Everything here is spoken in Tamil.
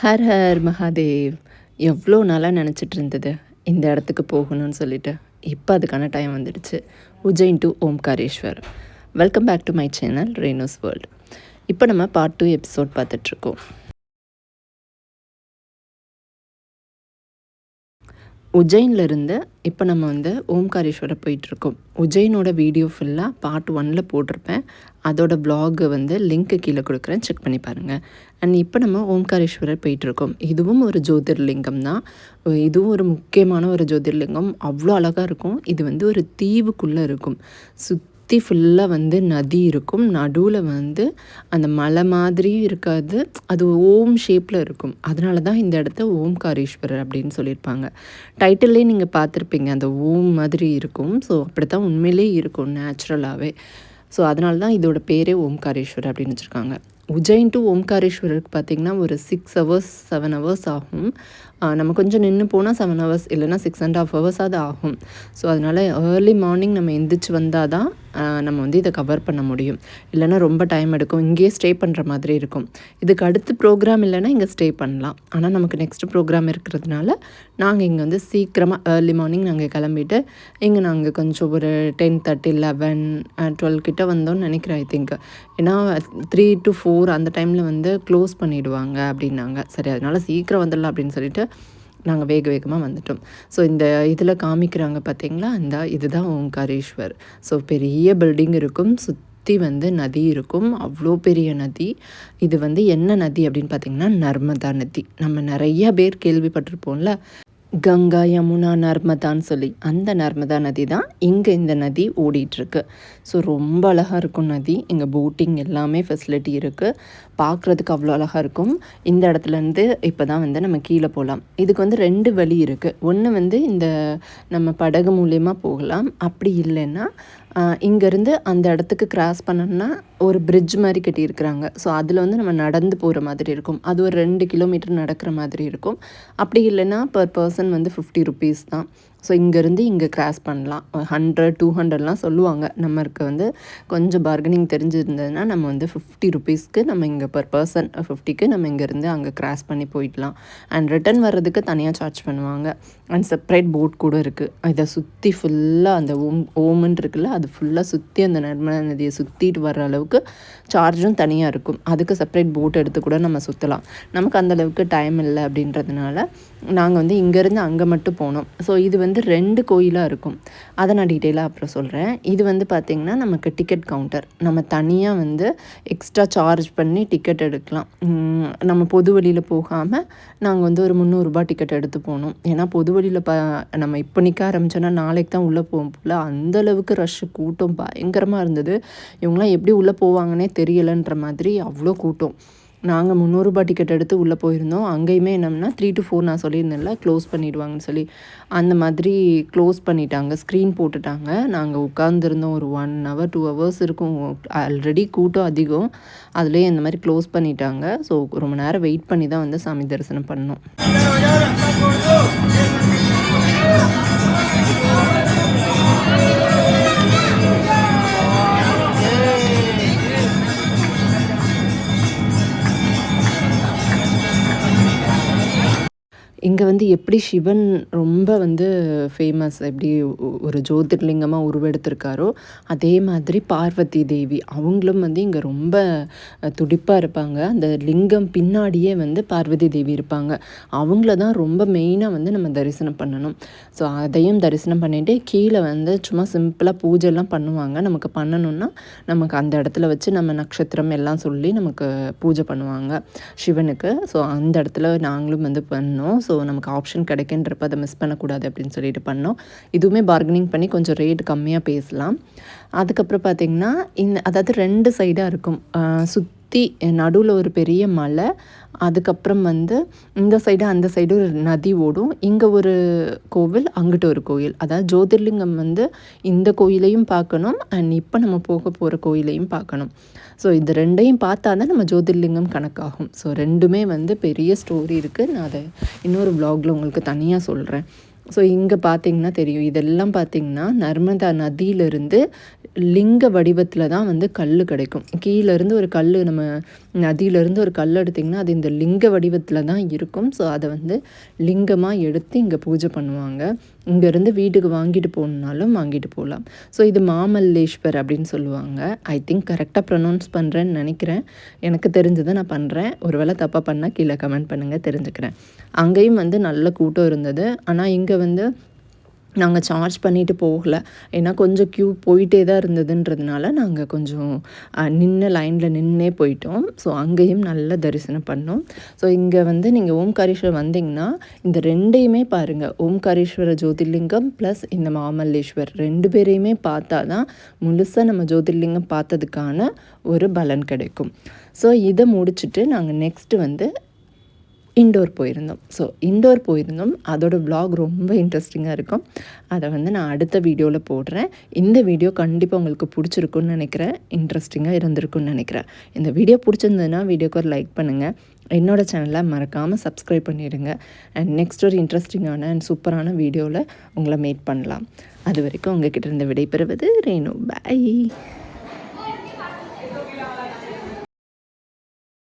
Her her Mahadev. எவ்வளோ நாளாக நினச்சிட்டு இருந்தது இந்த இடத்துக்கு போகணும்னு சொல்லிட்டு. இப்போ அதுக்கான டைம் வந்துடுச்சு. Ujjain to Omkareshwar. Welcome back to my channel Renu's world. இப்போ நம்ம பார்ட் 2 எபிசோட் பார்த்துட்ருக்கோம். உஜ்ஜைன்லேருந்து இப்போ நம்ம ஓம்காரேஸ்வரம் போயிட்டுருக்கோம். உஜ்ஜைனோட வீடியோ ஃபுல்லாக பார்ட் 1 போட்டிருப்பேன். அதோட வ்ளாகை லிங்க்கு கீழே கொடுக்குறேன், செக் பண்ணி பாருங்கள். அண்ட் இப்போ நம்ம ஓம்காரேஸ்வரர் போயிட்டுருக்கோம். இதுவும் ஒரு ஜோதிர்லிங்கம் தான். இதுவும் ஒரு முக்கியமான ஒரு ஜோதிர்லிங்கம். அவ்வளோ அழகாக இருக்கும். இது ஒரு தீவுக்குள்ளே இருக்கும். சுற்றி ஃபுல்லாக நதி இருக்கும். நடுவில் அந்த மலை மாதிரியும் இருக்காது, அது ஓம் ஷேப்பில் இருக்கும். அதனால தான் இந்த இடத்த ஓம்காரேஸ்வரர் அப்படின்னு சொல்லியிருப்பாங்க. டைட்டில்லே நீங்கள் பார்த்துருப்பீங்க, அந்த ஓம் மாதிரி இருக்கும். ஸோ அப்படி தான் உண்மையிலே இருக்கும் நேச்சுரலாகவே. ஸோ அதனால தான் இதோட பேரே ஓம்காரேஸ்வரர் அப்படின்னு வச்சுருக்காங்க. உஜ்ஜைன் டு ஓம்காரேஸ்வரருக்கு பார்த்திங்கன்னா ஒரு 6 hours 7 hours ஆகும். நம்ம கொஞ்சம் நின்று போனால் 7 hours, இல்லைனா 6.5 hours ஆகும். ஸோ அதனால் ஏர்லி மார்னிங் நம்ம எந்திரிச்சு வந்தால் தான் நம்ம இதை கவர் பண்ண முடியும். இல்லைனா ரொம்ப டைம் எடுக்கும். இங்கேயே ஸ்டே பண்ணுற மாதிரி இருக்கும். இதுக்கு அடுத்து ப்ரோக்ராம் இல்லைன்னா இங்கே ஸ்டே பண்ணலாம். ஆனால் நமக்கு நெக்ஸ்ட் ப்ரோக்ராம் இருக்கிறதுனால நாங்கள் இங்கே சீக்கிரமாக ஏர்லி மார்னிங் நாங்கள் கிளம்பிட்டு இங்கே நாங்கள் கொஞ்சம் ஒரு 10:30 11 12 கிட்ட வந்தோம்னு நினைக்கிறேன். I think. ஏன்னா 3 to 4 அந்த டைமில் க்ளோஸ் பண்ணிவிடுவாங்க அப்படின்னாங்க. சரி, அதனால் சீக்கிரம் வந்துடலாம் அப்படின்னு சொல்லிட்டு நாங்கள் வேகமாக வந்துட்டோம். ஸோ இந்த இதில் காமிக்கிறாங்க பார்த்தீங்களா, இதுதான் ஓம்காரேஸ்வர். ஸோ பெரிய பில்டிங் இருக்கும், சுற்றி நதி இருக்கும். அவ்வளோ பெரிய நதி. இது என்ன நதி அப்படின்னு பார்த்தீங்கன்னா நர்மதா நதி. நம்ம நிறைய பேர் கேள்விப்பட்டிருப்போம்ல, கங்கா யமுனா நர்மதான்னு சொல்லி. அந்த நர்மதா நதி தான் இங்கே இந்த நதி ஓடிட்டுருக்கு. ஸோ ரொம்ப அழகாக இருக்கும் நதி. இங்கே போட்டிங் எல்லாமே ஃபெசிலிட்டி இருக்குது. பார்க்குறதுக்கு அவ்வளோ அழகாக இருக்கும். இந்த இடத்துலேருந்து இப்போ தான் நம்ம கீழே போகலாம். இதுக்கு 2 வழி இருக்குது. ஒன்று இந்த நம்ம படகு மூலயமா போகலாம். அப்படி இல்லைன்னா இங்கேருந்து அந்த இடத்துக்கு கிராஸ் பண்ணணும்னா ஒரு பிரிட்ஜ் மாதிரி கட்டியிருக்கிறாங்க. ஸோ அதில் நம்ம நடந்து போகிற மாதிரி இருக்கும். அது ஒரு 2 கிலோமீட்டர் நடக்கிற மாதிரி இருக்கும். அப்படி இல்லைன்னா பர் பர்சன் 50 rupees தான். ஸோ இங்கேருந்து இங்கே கிராஸ் பண்ணலாம். 100 200லாம் சொல்லுவாங்க. நம்மளுக்கு கொஞ்சம் பார்கனிங் தெரிஞ்சிருந்ததுன்னா நம்ம 50 rupeesக்கு நம்ம இங்கே பர் பர்சன் 50க்கு நம்ம இங்கேருந்து அங்கே கிராஸ் பண்ணி போயிடலாம். அண்ட் ரிட்டன் வர்றதுக்கு தனியாக சார்ஜ் பண்ணுவாங்க. அண்ட் செப்ரேட் போட் கூட இருக்குது. இதை சுற்றி ஃபுல்லாக அந்த ஓமுன்னு இருக்குல்ல, அது ஃபுல்லாக சுற்றி அந்த நர்மதா நதியை சுற்றிட்டு வர்ற அளவுக்கு சார்ஜும் தனியாக இருக்கும். அதுக்கு செப்ரேட் போட் எடுத்து கூட நம்ம சுற்றலாம். நமக்கு அந்தளவுக்கு டைம் இல்லை அப்படின்றதுனால நாங்கள் இங்கேருந்து அங்கே மட்டும் போனோம். ஸோ இது 2 கோயிலாக இருக்கும். அதை நான் டீட்டெயிலாக அப்புறம் சொல்கிறேன். இது பார்த்திங்கன்னா நமக்கு டிக்கெட் கவுண்டர். நம்ம தனியாக எக்ஸ்ட்ரா சார்ஜ் பண்ணி டிக்கெட் எடுக்கலாம். நம்ம பொது வழியில் போகாமல் நாங்கள் ஒரு 300 ரூபாய் டிக்கெட் எடுத்து போனோம். ஏன்னா பொது வழியில் நம்ம இப்போ நிற்க ஆரம்பிச்சோன்னா நாளைக்கு தான் உள்ளே போகும் போல். அந்தளவுக்கு ரஷ்ஷு, கூட்டம் பயங்கரமாக இருந்தது. இவங்களாம் எப்படி உள்ளே போவாங்கன்னே தெரியலைன்ற மாதிரி அவ்வளோ கூட்டம். நாங்கள் 300 ரூபாய் டிக்கெட் எடுத்து உள்ளே போயிருந்தோம். அங்கேயுமே என்னம்னா 3 to 4 நான் சொல்லியிருந்தேன்ல க்ளோஸ் பண்ணிவிடுவாங்கன்னு சொல்லி, அந்த மாதிரி க்ளோஸ் பண்ணிட்டாங்க. ஸ்க்ரீன் போட்டுட்டாங்க. நாங்கள் உட்காந்துருந்தோம். ஒரு 1 hour 2 hours இருக்கும். ஆல்ரெடி கூட்டம் அதிகம். அதுலேயே இந்த மாதிரி க்ளோஸ் பண்ணிட்டாங்க. ஸோ ரொம்ப நேரம் வெயிட் பண்ணி தான் சாமி தரிசனம் பண்ணோம். இங்கே எப்படி சிவன் ரொம்ப ஃபேமஸ், எப்படி ஒரு ஜோதிர்லிங்கமாக உருவெடுத்திருக்காரோ அதே மாதிரி பார்வதி தேவி அவங்களும் இங்கே ரொம்ப துடிப்பாக இருப்பாங்க. அந்த லிங்கம் பின்னாடியே பார்வதி தேவி இருப்பாங்க. அவங்கள தான் ரொம்ப மெயினாக நம்ம தரிசனம் பண்ணணும். ஸோ அதையும் தரிசனம் பண்ணிவிட்டு கீழே சும்மா சிம்பிளாக பூஜைலாம் பண்ணுவாங்க. நமக்கு பண்ணணுன்னா நமக்கு அந்த இடத்துல வச்சு நம்ம நட்சத்திரம் எல்லாம் சொல்லி நமக்கு பூஜை பண்ணுவாங்க சிவனுக்கு. ஸோ அந்த இடத்துல நாங்களும் பண்ணோம். ஸோ நமக்கு ஆப்ஷன் கிடைக்கின்றப்ப அதை மிஸ் பண்ணக்கூடாது அப்படின்னு சொல்லிட்டு பண்ணோம். இதுவுமே பார்கனிங் பண்ணி கொஞ்சம் ரேட் கம்மியாக பேசலாம். அதுக்கப்புறம் பார்த்திங்கன்னா அதாவது 2 சைடாக இருக்கும். சுற்றி நடுவில் ஒரு பெரிய மலை, அதுக்கப்புறம் இந்த சைடு அந்த சைடு ஒரு நதி ஓடும். இங்கே ஒரு கோவில், அங்கிட்ட ஒரு கோயில். அதாவது ஜோதிர்லிங்கம் இந்த கோயிலையும் பார்க்கணும், அண்ட் இப்போ நம்ம போக போகிற கோயிலையும் பார்க்கணும். ஸோ இது 2ஐயும் பார்த்தா தான் நம்ம ஜோதிர்லிங்கம் கணக்காகும். ஸோ 2மே பெரிய ஸ்டோரி இருக்குது. நான் அதை இன்னொரு வ்ளாகில் உங்களுக்கு தனியாக சொல்கிறேன். ஸோ இங்கே பார்த்திங்கன்னா தெரியும், இதெல்லாம் பார்த்திங்கன்னா நர்மதா நதியிலிருந்து லிங்க வடிவத்தில் தான் கல் கிடைக்கும். கீழேருந்து ஒரு கல் நம்ம நதியிலேருந்து ஒரு கல் எடுத்திங்கன்னா அது இந்த லிங்க வடிவத்தில் தான் இருக்கும். ஸோ அதை வந்து லிங்கமாக எடுத்து இங்கே பூஜை பண்ணுவாங்க. இங்கேருந்து வீட்டுக்கு வாங்கிட்டு போகணுன்னாலும் வாங்கிட்டு போகலாம். ஸோ இது மாமல்லேஸ்வர் அப்படின்னு சொல்லுவாங்க. ஐ திங்க் கரெக்டாக ப்ரொனவுன்ஸ் பண்ணுறேன்னு நினைக்கிறேன். எனக்கு தெரிஞ்சதை நான் பண்ணுறேன். ஒரு வேளை தப்பாக பண்ணால் கீழே கமெண்ட் பண்ணுங்கள், தெரிஞ்சுக்கிறேன். அங்கேயும் வந்து நல்ல கூட்டம் இருந்தது. ஆனால் இங்கே வந்து நாங்கள் சார்ஜ் பண்ணிவிட்டு போகலை. ஏன்னா கொஞ்சம் க்யூ போயிட்டே தான் இருந்ததுன்றதுனால நாங்கள் கொஞ்சம் லைனில் நின்றே போயிட்டோம். ஸோ அங்கேயும் நல்ல தரிசனம் பண்ணோம். ஸோ இங்கே வந்து நீங்கள் ஓம்காரேஸ்வர் வந்தீங்கன்னா இந்த ரெண்டையுமே பாருங்கள். ஓம்காரேஸ்வர ஜோதிர்லிங்கம் ப்ளஸ் இந்த மாமல்லேஸ்வர் 2 பேரையுமே பார்த்தா தான் முழுசாக நம்ம ஜோதிர்லிங்கம் பார்த்ததுக்கான ஒரு பலன் கிடைக்கும். ஸோ இதை முடிச்சுட்டு நாங்கள் நெக்ஸ்ட்டு வந்து இண்டோர் போயிருந்தோம். அதோட vlog ரொம்ப இன்ட்ரெஸ்டிங்காக இருக்கும். அதை வந்து நான் அடுத்த வீடியோவில் போடுறேன். இந்த வீடியோ கண்டிப்பாக உங்களுக்கு பிடிச்சிருக்குன்னு நினைக்கிறேன். இன்ட்ரெஸ்டிங்காக இருந்திருக்குன்னு நினைக்கிறேன். இந்த வீடியோ பிடிச்சிருந்ததுன்னா வீடியோக்கு ஒரு லைக் பண்ணுங்கள். என்னோடய சேனலை மறக்காமல் சப்ஸ்கிரைப் பண்ணிவிடுங்க. அண்ட் நெக்ஸ்ட் ஒரு இன்ட்ரெஸ்டிங்கான அண்ட் சூப்பரான வீடியோவில் உங்களை மீட் பண்ணலாம். அது வரைக்கும் உங்ககிட்ட இருந்து விடைபெறுவது ரேணு. பை.